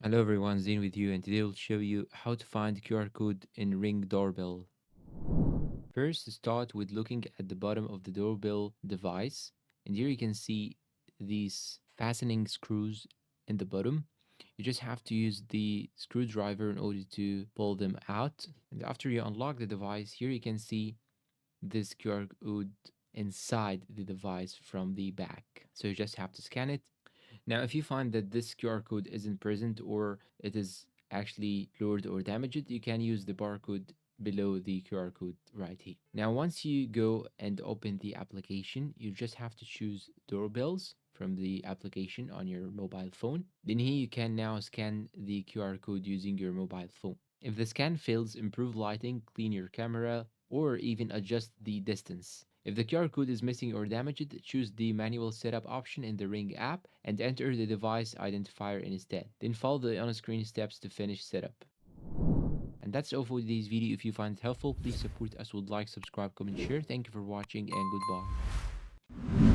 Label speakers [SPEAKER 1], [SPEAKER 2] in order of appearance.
[SPEAKER 1] Hello everyone, Zane with you, and today we'll show you how to find QR code in Ring Doorbell. First, start with looking at the bottom of the doorbell device, and here you can see these fastening screws in the bottom. You just have to use the screwdriver in order to pull them out. And after you unlock the device, here you can see this QR code inside the device from the back. So you just have to scan it. Now, if you find that this QR code isn't present or it is actually blurred or damaged, you can use the barcode below the QR code right here. Now, once you go and open the application, you just have to choose doorbells from the application on your mobile phone. Then here you can now scan the QR code using your mobile phone. If the scan fails, improve lighting, clean your camera, or even adjust the distance. If the QR code is missing or damaged, choose the manual setup option in the Ring app and enter the device identifier instead. Then follow the on-screen steps to finish setup. And that's all for today's video. If you find it helpful, please support us with like, subscribe, comment, share. Thank you for watching and goodbye.